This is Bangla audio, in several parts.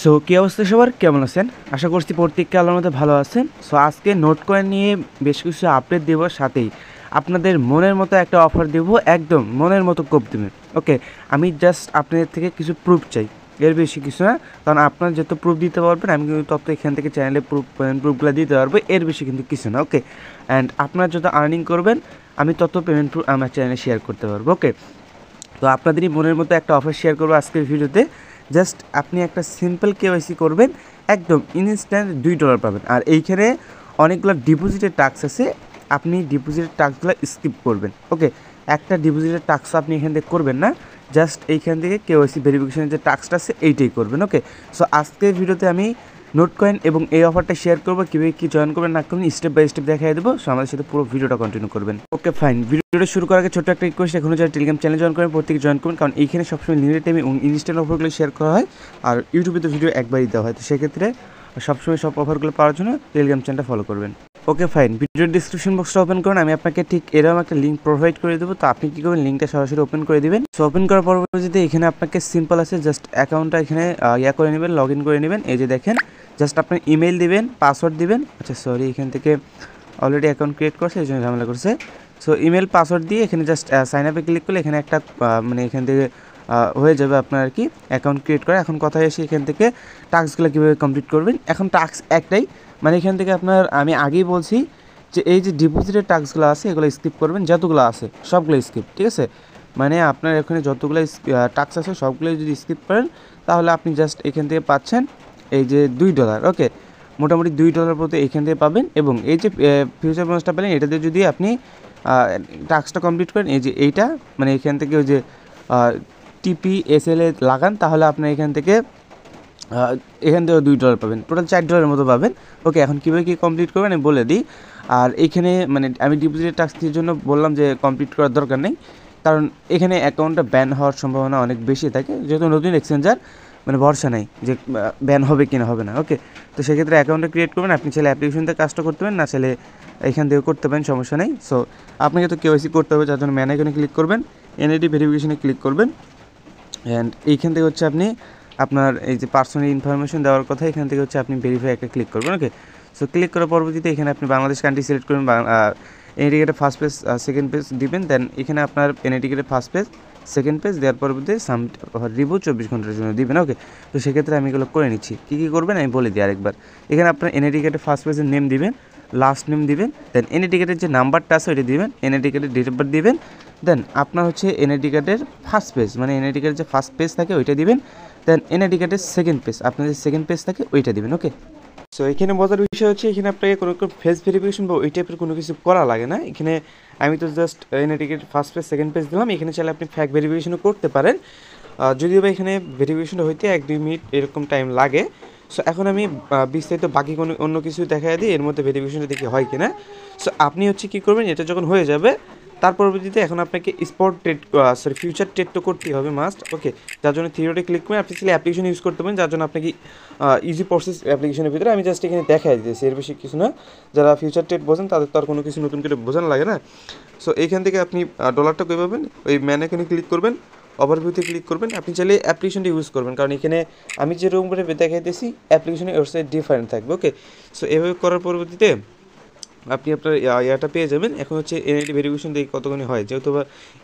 সো কী অবস্থা সবার, কেমন আছেন? আশা করছি প্রত্যেককে আল্লাহর মধ্যে ভালো আছেন। সো আজকে নোট কয়েন নিয়ে বেশ কিছু আপডেট দেব, সাথেই আপনাদের মনের মতো একটা অফার দেব, একদম মনের মতো কোপ দেবেন। ওকে, আমি জাস্ট আপনাদের থেকে কিছু প্রুফ চাই, এর বেশি কিছু না। কারণ আপনারা যত প্রুফ দিতে পারবেন আমি কিন্তু তত এখান থেকে চ্যানেলে প্রুফগুলো দিতে পারবো, এর বেশি কিন্তু কিছু না। ওকে, অ্যান্ড আপনারা যত আর্নিং করবেন আমি তত পেমেন্ট প্রুফ আমার চ্যানেলে শেয়ার করতে পারবো। ওকে, তো আপনাদেরই মনের মতো একটা অফার শেয়ার করবো আজকের ভিডিওতে। জাস্ট আপনি একটা সিম্পল কেওয়াইসি করবেন, একদম ইনস্ট্যান্ট $2 পাবেন। আর এইখানে অনেকগুলো ডিপোজিটের টাস্ক আছে, আপনি ডিপোজিটের টাস্কগুলো স্কিপ করবেন। ওকে, একটা ডিপোজিটের টাস্ক আপনি এখান থেকে করবেন না, জাস্ট এইখান থেকে কেওয়াইসি ভেরিফিকেশনের যে টাস্কটা আছে এইটাই করবেন। ওকে, সো আজকের ভিডিওতে আমি নোট কয়েন এবং এই অফারটা শেয়ার করবো, কীভাবে কী জয়েন করবেন না করবেন স্টেপ বাই স্টেপ দেখাই দেবো। সো আমাদের সাথে পুরো ভিডিওটা কন্টিনিউ করবেন। ওকে ফাইন, ভিডিওটা শুরু করার আগে ছোট্ট একটা রিকোয়েস্ট, এখনও যারা টেলিগ্রাম চ্যানেল জয়েন করেন প্রত্যেকে জয়েন করবেন, কারণ এইখানে সবসময় লিমিটেড টাইমে এবং ইনস্ট্যান্ট অফারগুলো শেয়ার করা হয়। আর ইউটিউবে তো ভিডিও একবারই দেওয়া হয়, তো সেক্ষেত্রে সবসময় সব অফারগুলো পাওয়ার জন্য টেলিগ্রাম চ্যানেলটা ফলো করবেন। ওকে ফাইন, ভিডিওর ডিসক্রিপশন বক্সটা ওপেন করুন, আমি আপনাকে ঠিক এরকম একটা লিঙ্ক প্রোভাইড করে দেবো। তো আপনি কী করবেন, লিঙ্কটা সরাসরি ওপেন করে দেবেন। সো ওপেন করার পরবর্তীতে এখানে আপনাকে সিম্পল আছে, জাস্ট অ্যাকাউন্টটা এখানে করে নেবেন, লগ ইন করে নেবেন। এই যে দেখেন, জাস্ট আপনার ইমেল দিবেন, পাসওয়ার্ড দিবেন। আচ্ছা সরি, এখান থেকে অলরেডি অ্যাকাউন্ট ক্রিয়েট করছে, এই জন্য ঝামেলা করছে। সো ইমেল পাসওয়ার্ড দিয়ে এখানে জাস্ট সাইন আপে ক্লিক করলে এখানে একটা মানে এখান থেকে হয়ে যাবে আপনার আর কি অ্যাকাউন্ট ক্রিয়েট করা। এখন কথায় এসে এখান থেকে টাস্কগুলো কীভাবে কমপ্লিট করবেন। এখন টাস্ক একটাই, মানে এখান থেকে আপনার আমি আগেই বলছি যে এই যে ডিপোজিটের টাস্কগুলো আছে এগুলো স্কিপ করবেন, যতগুলো আছে সবগুলো স্কিপ, ঠিক আছে? মানে আপনার এখানে যতগুলো টাস্ক আছে সবগুলো যদি স্কিপ করেন তাহলে আপনি জাস্ট এখান থেকে পাচ্ছেন এই যে $2। ওকে, মোটামুটি $2 প্রতি এখান থেকে পাবেন। এবং এই যে ফিউচার বোনাসটা পেলেন, এটাতে যদি আপনি টাস্কটা কমপ্লিট করেন, এই যে এইটা মানে এখান থেকে ওই যে TPSL লাগান, তাহলে আপনার এখান থেকে $2 পাবেন, টোটাল $4 মতো পাবেন। ওকে, এখন কীভাবে কী কমপ্লিট করবেন আমি বলে দিই। আর এখানে মানে আমি ডিপোজিটের টাস্কের জন্য বললাম যে কমপ্লিট করার দরকার নেই, কারণ এখানে অ্যাকাউন্টটা ব্যান হওয়ার সম্ভাবনা অনেক বেশি থাকে, যেহেতু নতুন এক্সচেঞ্জার, মানে ভরসা নেই যে ব্যান হবে কি না হবে না। ওকে, তো সেক্ষেত্রে অ্যাকাউন্টটা ক্রিয়েট করবেন, আপনি চাইলে অ্যাপ্লিকেশন থেকে কাজটা করতে পারেন, না চাইলে এখান থেকেও করতে পারেন, সমস্যা নেই। সো আপনাকে তো কেওয়াইসি করতে হবে, যার জন্য ম্যান আইকনে ক্লিক করবেন, NID ভেরিফিকেশনে ক্লিক করবেন। অ্যান্ড এইখান থেকে হচ্ছে আপনি আপনার এই যে পার্সোনাল ইনফরমেশন দেওয়ার কথা, এখান থেকে হচ্ছে আপনি ভেরিফাই একটা ক্লিক করবেন। ওকে, সো ক্লিক করার পরবর্তীতে এখানে আপনি বাংলাদেশ কান্ট্রি সিলেক্ট করবেন, NID first page second page দিবেন। দেন এখানে আপনার NID first page second page দেওয়ার পরবর্তীতে সাবমিট রিভিউ 24 ঘন্টার জন্য দিবেন। ওকে, তো সেক্ষেত্রে আমি এগুলো করে নিচ্ছি, কী কী করবেন আমি বলে দিই আরেকবার। এখানে আপনার NID ফার্স্ট পেজের নেম দিবেন, লাস্ট নেম দিবেন, দেন NID যে নাম্বারটা আছে ওইটা দিবেন, NID ডেট অফ বার্থ দিবেন। দেন আপনার হচ্ছে NID ফার্স্ট পেজ, মানে NID যে ফার্স্ট পেজ থাকে ওইটা দিবেন। দেন NID সেকেন্ড পেজ, আপনার যে সেকেন্ড পেজ থাকে ওইটা দিবেন। ওকে, সো এখানে মজার বিষয় হচ্ছে এখানে আপনাকে কোনো ফেস ভেরিফিকেশন বা ওই টাইপের কোনো কিছু করা লাগে না। এখানে আমি তো just NID first page second page দিলাম, এখানে চাইলে আপনি ফ্যাক ভেরিফিকেশনও করতে পারেন, যদিও বা এখানে ভেরিফিকেশনটা হইতে 1-2 মিনিট এরকম টাইম লাগে। সো এখন আমি বিস্তারিত বাকি কোনো অন্য কিছু দেখাই দিই, এর মধ্যে ভেরিফিকেশনটা দেখি হয় কিনা। সো আপনি হচ্ছে কী করবেন, এটা যখন হয়ে যাবে তার পরবর্তীতে এখন আপনাকে স্পট ট্রেড ফিউচার ট্রেড তো করতেই হবে মাস্ট। ওকে, যার জন্য থিওরিতে ক্লিক করে আপনি চাইলে অ্যাপ্লিকেশন ইউজ করতে পারেন, যার জন্য আপনাকে ইজি প্রসেস অ্যাপ্লিকেশনের ভিতরে আমি জাস্ট এখানে দেখাই দিয়েছি, এর বেশি কিছু না। যারা ফিউচার ট্রেড বোঝেন তাদের তো আর কোনো কিছু নতুন করে বোঝানো লাগে না। সো এইখান থেকে আপনি ডলারটা কী পাবেন, ওই ম্যান এখানে ক্লিক করবেন, ওভারভিউতে ক্লিক করবেন। আপনি চাইলে অ্যাপ্লিকেশনটা ইউজ করবেন, কারণ এখানে আমি যে রুম করে দেখাইতেছি অ্যাপ্লিকেশনের ওয়েবসাইট ডিফারেন্ট থাকবে। ওকে, সো এভাবে করার পরবর্তীতে আপনি আপনার ইয়াটা পেয়ে যাবেন। এখন হচ্ছে NID ভেরিফিকেশন দিয়ে কতখানি হয়, যেহেতু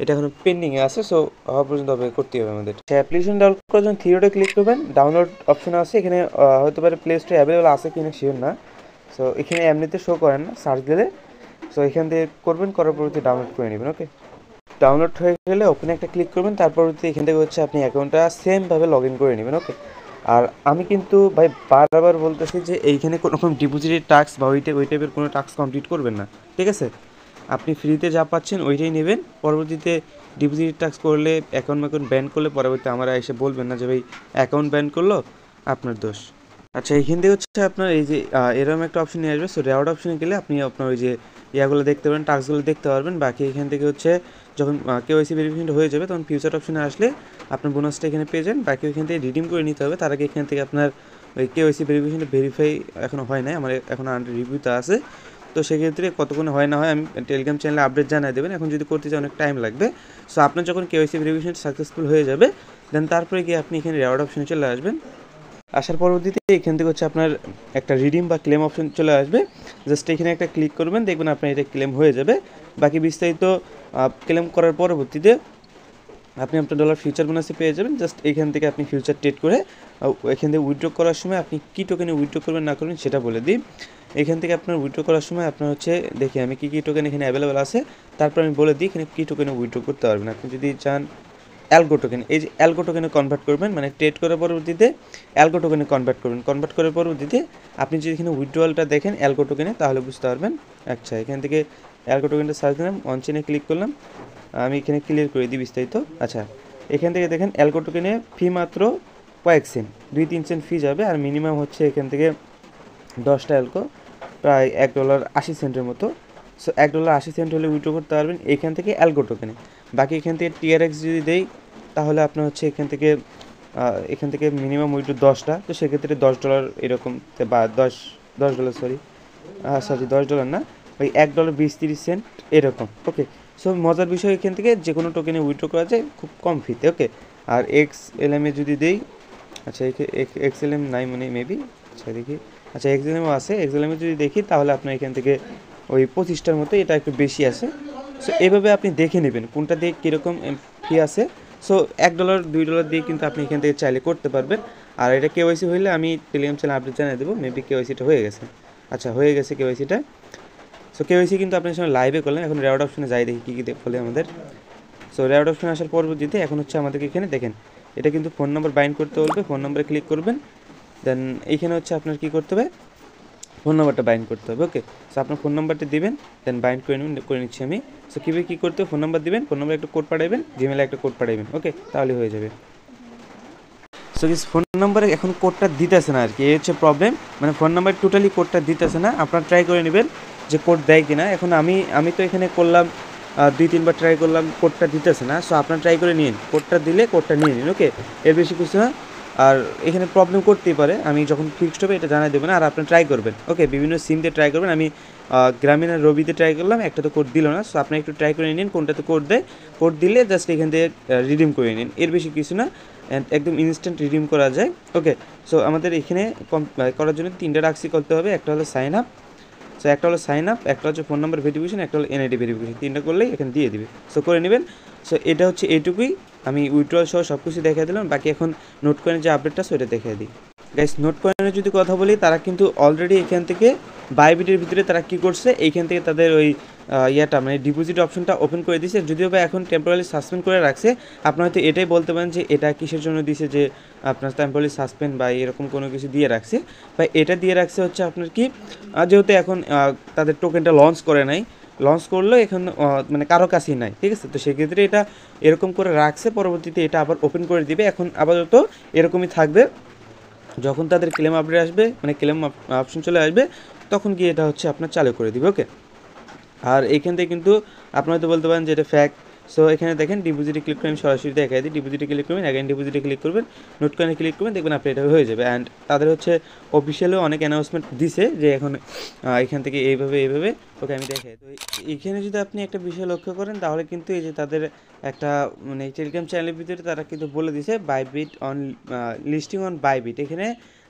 এটা এখন পেন্ডিংয়ে আছে, সো হওয়া পর্যন্ত হবে করতে হবে আমাদের। অ্যাপ্লিকেশন ডাউনলোড করার জন্য থিওরিতে ক্লিক করবেন, ডাউনলোড অপশন আছে এখানে, হতে পারে প্লে স্টোরে অ্যাভেলেবল আছে কিনা শিওর না। সো এখানে এমনিতে শো করেন না, সার্চ দিলে। সো এখান থেকে করবেন, করার পরবর্তী ডাউনলোড করে নেবেন। ওকে, ডাউনলোড হয়ে গেলে ওপেনে একটা ক্লিক করবেন, তারপর এখান থেকে হচ্ছে আপনি অ্যাকাউন্টটা সেমভাবে লগ ইন করে নেবেন। ওকে, আর আমি কিন্তু ভাই বারবার বলতেছি যে এইখানে কোনো রকম ডিপোজিটের টাস্ক বা ওই টাইপের কোনো টাস্ক কমপ্লিট করবেন না, ঠিক আছে? আপনি ফ্রিতে যা পাচ্ছেন ওইটাই নেবেন। পরবর্তীতে ডিপোজিটের টাস্ক করলে অ্যাকাউন্ট ব্যান করলে পরবর্তীতে আমরা এসে বলবেন না যে ভাই অ্যাকাউন্ট ব্যান করলো, আপনার দোষ। আচ্ছা, এইখান থেকে হচ্ছে আপনার এই যে এরকম একটা অপশন নিয়ে আসবে। সো রেওয়ার্ড অপশনে গেলে আপনি আপনার ওই যে ইয়াগুলো দেখতে পারেন, টাস্কগুলো দেখতে পারবেন। বাকি এখান থেকে হচ্ছে যখন KYC ভেরিফিকেশন হয়ে যাবে তখন ফিউচার অপশনে আসলে আপনার বোনাসটা এখানে পেয়ে যান। বাকি এখান থেকে রিডিম করে নিতে হবে, তার আগে এখান থেকে আপনার ওই KYC ভেরিফিকেশনটা ভেরিফাই এখনও হয় নাই, আমার এখন আন্ডার রিভিউতে আছে। তো সেক্ষেত্রে কতক্ষণে হয় না হয় আমি টেলিগ্রাম চ্যানেলে আপডেট জানিয়ে দেবেন। এখন যদি করতে চাই অনেক টাইম লাগবে। সো আপনার যখন KYC ভেরিফিকেশন সাকসেসফুল হয়ে যাবে দেন তারপরে গিয়ে আপনি এখানে রেওয়ার্ড অপশনে চলে আসবেন। আসার পরবর্তীতে এখান থেকে হচ্ছে আপনার একটা রিডিম বা ক্লেম অপশন চলে আসবে, জাস্ট এখানে একটা ক্লিক করবেন, দেখবেন আপনার এটা ক্লেম হয়ে যাবে। বাকি বিস্তারিত ক্লেম করার পরবর্তীতে আপনি আপনার ডলার ফিউচার বোনাসে পেয়ে যাবেন। জাস্ট এখান থেকে আপনি ফিউচার ট্রেড করে এখান থেকে উইথড্র করার সময় আপনি কী টোকেনে উইথড্র করবেন না করবেন সেটা বলে দিই। এখান থেকে আপনার উইথড্র করার সময় আপনার হচ্ছে দেখি আমি কী টোকেন এখানে অ্যাভেলেবেল আছে, তারপর আমি বলে দিই এখানে কী টোকেনে উইথড্র করতে পারবেন। আপনি যদি চান অ্যালগো টোকেন, এই যে অ্যালগো টোকেনে কনভার্ট করবেন, মানে ট্রেড করার পরবর্তীতে অ্যালগো টোকেনে কনভার্ট করবেন। কনভার্ট করার পরবর্তীতে আপনি যদি এখানে উইথড্রয়ালটা দেখেন অ্যালগো টোকেনে, তাহলে বুঝতে পারবেন। আচ্ছা, এখান থেকে অ্যালগো টোকেনটা সার্চ দিলাম, অনচেনে ক্লিক করলাম, আমি এখানে ক্লিয়ার করে দিই বিস্তারিত। আচ্ছা, এখান থেকে দেখেন অ্যালগো টোকেনে ফি মাত্র কয়েক সেন্ট, 2-3 সেন্ট ফি যাবে, আর মিনিমাম হচ্ছে এখান থেকে 10টা অ্যালগো প্রায় $1.80 মতো। সো $1.80 হলে উইথড্র করতে পারবেন এখান থেকে অ্যালগো টোকেনে। বাকি এখান থেকে টিআরএক্স যদি দেই তাহলে আপনার হচ্ছে এখান থেকে মিনিমাম উইথড্র 10টা, তো সেক্ষেত্রে $10 এরকম, বা $10 সরি $10 না, ওই $1.20-30 এরকম। ওকে, সো মজার বিষয় এখান থেকে যে কোনো টোকেনে উইথড্র করা যায় খুব কম ফিতে। ওকে, আর XLM এ যদি দেই, আচ্ছা XLM নাই মানে মেবি, আচ্ছা দেখি, আচ্ছা XLMও আছে, XLM এ যদি দেখি তাহলে আপনার এখান থেকে ওই 25টার মতো, এটা একটু বেশি আছে। সো এইভাবে আপনি দেখে নেবেন কোনটা দিয়ে কীরকম ফি আছে। সো $1-2 দিয়ে কিন্তু আপনি এখান থেকে চাইলে করতে পারবেন। আর এটা কেওয়াইসি হইলে আমি টেলিগ্রাম চ্যানেল আপডেট জানিয়ে দেবো, মেবি কেওয়াইসিটা হয়ে গেছে। আচ্ছা, হয়ে গেছে কেওয়াইসিটা। সো কেওয়াইসি কিন্তু আপনার সঙ্গে লাইভে করলেন, এখন রেওয়ার্ড অপশনে যাই দেখি কী কী বলে আমাদের। সো রেওয়ার্ড অপশনে আসার পরবর্তীতে এখন হচ্ছে আমাদেরকে এখানে দেখেন এটা কিন্তু ফোন নাম্বার বাইন্ড করতে বলবে, ফোন নাম্বারে ক্লিক করবেন, দেন এইখানে হচ্ছে আপনার কী করতে হবে, ফোন নাম্বারটা বাইন্ড করতে হবে। ওকে, সো আপনার ফোন নাম্বারটা দিবেন, দেন বাইন্ড করে নিচ্ছি আমি। সো কীভাবে কী করতে হবে, ফোন নাম্বার দিবেন, ফোন নাম্বারে একটা কোড পাঠাবেন, জিমেলে একটা কোড পাঠাবেন। ওকে, তাহলে হয়ে যাবে। সো ফোন নাম্বারে এখন কোডটা দিতেছে না আর কি, এই হচ্ছে প্রবলেম, মানে ফোন নাম্বার টোটালি কোডটা দিতেছে না। আপনারা ট্রাই করে নেবেন যে কোড দেয় কিনা। এখন আমি তো এখানে করলাম 2-3বার ট্রাই করলাম, কোডটা দিতেছে না। সো আপনারা ট্রাই করে নিন, কোডটা দিলে কোডটা নিয়ে নিন। ওকে, এর বেশি কিছু না। আর এখানে প্রবলেম করতেই পারে, আমি যখন ফিক্সড হবে এটা জানাই দেবেন, আর আপনি ট্রাই করবেন। ওকে, বিভিন্ন সিম দিয়ে ট্রাই করবেন। আমি গ্রামীণ আর রবিতে ট্রাই করলাম, একটা তো কোড দিল না। সো আপনি একটু ট্রাই করে নিন কোনটাতে কোড দেয়, কোড দিলে জাস্ট এখান থেকে রিডিম করে নিন, এর বেশি কিছু না, একদম ইনস্ট্যান্ট রিডিম করা যায়। ওকে, সো আমাদের এখানে করার জন্য 3টা টাস্কই করতে হবে। একটা হলো সাইন আপ, সো একটা হলো সাইন আপ, একটা হচ্ছে ফোন নাম্বার ভেরিফিকেশন, একটা হলো এনআইডি ভেরিফিকেশন, 3টা করলেই এখানে দিয়ে দিবে। সো করে নেবেন। সো এটা হচ্ছে এইটুকুই, আমি উইথড্রল সহ সব কিছু দেখিয়ে দিলাম। বাকি এখন নোট কয়েনের যে আপডেটটা সেটা দেখিয়ে দিই। গাইস, নোট কয়েনের যদি কথা বলি, তারা কিন্তু অলরেডি এখান থেকে বাইবিটের ভিতরে তারা কী করছে, এইখান থেকে তাদের ওই মানে ডিপোজিট অপশনটা ওপেন করে দিয়েছে, যদিও বা এখন টেম্পোরারি সাসপেন্ড করে রাখছে। আপনারা হয়তো এটাই বলতে পারেন যে এটা কিসের জন্য দিয়েছে, যে আপনার টেম্পোরারি সাসপেন্ড বা এরকম কোনো কিছু দিয়ে রাখছে, বা এটা দিয়ে রাখছে হচ্ছে আপনার কি, যেহেতু এখন তাদের টোকেনটা লঞ্চ করে নাই, লঞ্চ করলেও এখন মানে কারো কাছেই নাই, ঠিক আছে। তো সেক্ষেত্রে এটা এরকম করে রাখছে, পরবর্তীতে এটা আবার ওপেন করে দিবে। এখন আপাতত এরকমই থাকবে, যখন তাদের ক্লেম আপডেট আসবে, মানে ক্লেম অপশন চলে আসবে, তখন গিয়ে এটা হচ্ছে আপনার চালু করে দিবে। ওকে, আর এইখান থেকে কিন্তু আপনারা তো বলতে পারেন যে এটা ফ্যাক্ট। সো এখানে দেখেন ডিপোজিটে ক্লিক করে আমি সরাসরি দেখাই দিই, ডিপোজিটে ক্লিক করবেন, অ্যাগেন ডিপোজিটে ক্লিক করবেন, নোট কয়েনে ক্লিক করবেন, দেখবেন আপনি এটা হয়ে যাবে। অ্যান্ড তাদের হচ্ছে অফিসিয়ালিও অনেক অ্যানাউন্সমেন্ট দিছে যে এখন এখান থেকে এইভাবে। ওকে, আমি দেখাই। তো এইখানে যদি আপনি একটা বিষয় লক্ষ্য করেন, তাহলে কিন্তু এই যে তাদের একটা মানে টেলিগ্রাম চ্যানেলের ভিতরে তারা কিন্তু বলে দিছে Bybit on listing on Bybit, এখানে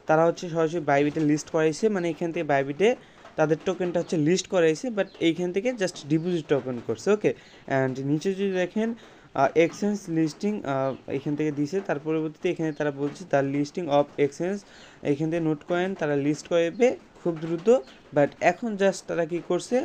তারা হচ্ছে সরাসরি বাইবিটে লিস্ট করাইছে, মানে এখান থেকে বাইবিটে তাদের টোকেনটা হচ্ছে লিস্ট করাইছে, বাট এইখান থেকে জাস্ট ডিপোজিট ওপেন করছে। ওকে, অ্যান্ড নিচে যদি দেখেন এক্সচেঞ্জ লিস্টিং এখান থেকে দিছে, তার পরবর্তীতে এখানে তারা বলছে দ্য লিস্টিং অফ এক্সচেঞ্জ, এখান থেকে নোট কয়েন তারা লিস্ট করবে খুব দ্রুত। বাট এখন জাস্ট তারা কী করছে,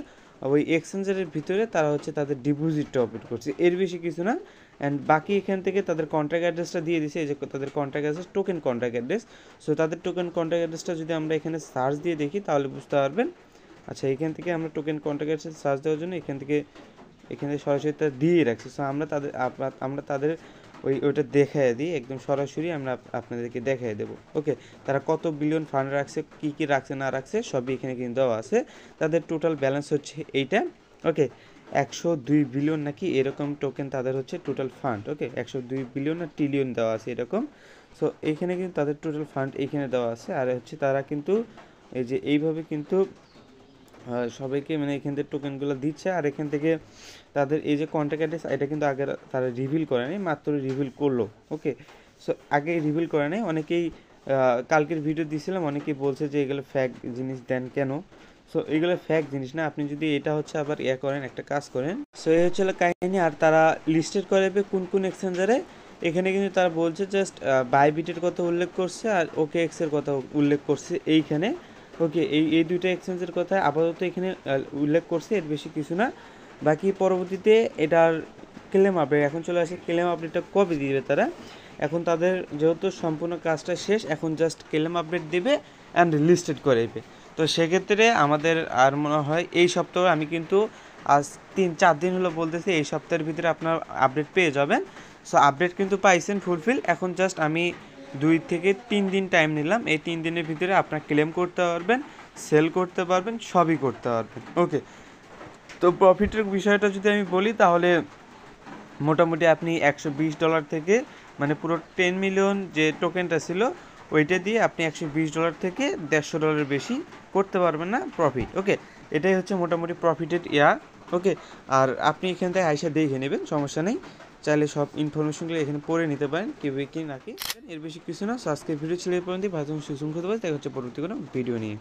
ওই এক্সচেঞ্জের ভিতরে তারা হচ্ছে তাদের ডিপোজিটটা ওপেন করছে, এর বেশি কিছু না। অ্যান্ড বাকি এখান থেকে তাদের কন্ট্যাক্ট অ্যাড্রেসটা দিয়ে দিছে, এই যে তাদের contact address, token contact address. So তাদের টোকেন কন্ট্যাক্ট অ্যাড্রেসটা যদি আমরা এখানে সার্চ দিয়ে দেখি তাহলে বুঝতে পারবেন। আচ্ছা, এখান থেকে আমরা টোকেন কন্ট্যাক্ট অ্যাড্রেস সার্চ দেওয়ার জন্য এখানে সরাসরি তারা দিয়ে রাখছে। সো আমরা তাদের ওইটা দেখাই দিই, একদম সরাসরি আমরা আপনাদেরকে দেখাই দেবো। ওকে, তারা কত বিলিয়ন ফান্ড রাখছে, কী রাখছে না রাখছে সবই এখানে কিন্তু দেওয়া আছে। তাদের টোটাল ব্যালেন্স হচ্ছে এইটা। ওকে, 102 বিলিয়ন নাকি এরকম টোকেন তাদের হচ্ছে টোটাল ফান্ড। ওকে, 102 বিলিয়ন না ট্রিলিয়ন দেওয়া আছে এরকম। সো এইখানে কিন্তু তাদের টোটাল ফান্ড এইখানে দেওয়া আছে। আর হচ্ছে তারা কিন্তু এই যে এইভাবে কিন্তু সবাইকে মানে এখান থেকে টোকেনগুলো দিচ্ছে। আর এখান থেকে তাদের এই যে কন্ট্যাক্ট অ্যাড্রেস, এটা কিন্তু আগে তারা রিভিল করে নাই, মাত্র রিভিল করলো। ওকে, সো আগে রিভিল করে নাই, অনেকেই কালকের ভিডিও দিয়েছিলাম, অনেকেই বলছে যে এগুলো ফ্যাক জিনিস দেন কেন। সো এগুলো ফ্যাক জিনিস না, আপনি যদি এটা হচ্ছে আবার করেন, একটা কাজ করেন। সো এই হচ্ছে কাহিনী। আর তারা লিস্টেড করাবে কোন কোন এক্সচেঞ্জারে, এখানে কিন্তু তারা বলছে জাস্ট বাইবিটের কথা উল্লেখ করছে আর ওকে এক্সের কথা উল্লেখ করছে এইখানে। ওকে, এই দুইটা এক্সচেঞ্জের কথা আপাতত এখানে উল্লেখ করছে, এর বেশি কিছু না। বাকি পরবর্তীতে এটার ক্লেম আপডেট এখন চলে আসে। ক্লেম আপডেটটা কবে দিবে তারা? এখন তাদের যেহেতু সম্পূর্ণ কাজটা শেষ, এখন জাস্ট ক্লেম আপডেট দিবে অ্যান্ড লিস্টেড করে দেবে। তো সেক্ষেত্রে আমাদের আর মনে হয় এই সপ্তাহে, আমি কিন্তু আজ 3-4 দিন হলো বলতেছি, এই সপ্তাহের ভিতরে আপনার আপডেট পেয়ে যাবেন। সো আপডেট কিন্তু পাইছেন ফুলফিল। এখন জাস্ট আমি 2 থেকে 3 দিন টাইম নিলাম, এই 3 দিনের ভিতরে আপনার ক্লেম করতে পারবেন, সেল করতে পারবেন, সবই করতে পারবেন। ওকে, তো প্রফিটের বিষয়টা যদি আমি বলি, তাহলে মোটামুটি আপনি $120 থেকে, মানে পুরো 10 মিলিয়ন যে টোকেনটা ছিল ওইটা দিয়ে আপনি $120 থেকে $150 বেশি করতে পারবেন না প্রফিট। ওকে, এটাই হচ্ছে মোটামুটি প্রফিটেড ওকে, আর আপনি এখান থেকে আইসা দেখে নেবেন, সমস্যা নেই। চাইলে সব ইনফরমেশনগুলো এখানে পড়ে নিতে পারেন কীভাবে কি নাকি, এর বেশি কিছু না। সো আজকে ভিডিও ছিল এই পর্যন্ত। ভালো সুসংখ্যত দেখা হচ্ছে পরবর্তী কোনো ভিডিও নিয়ে।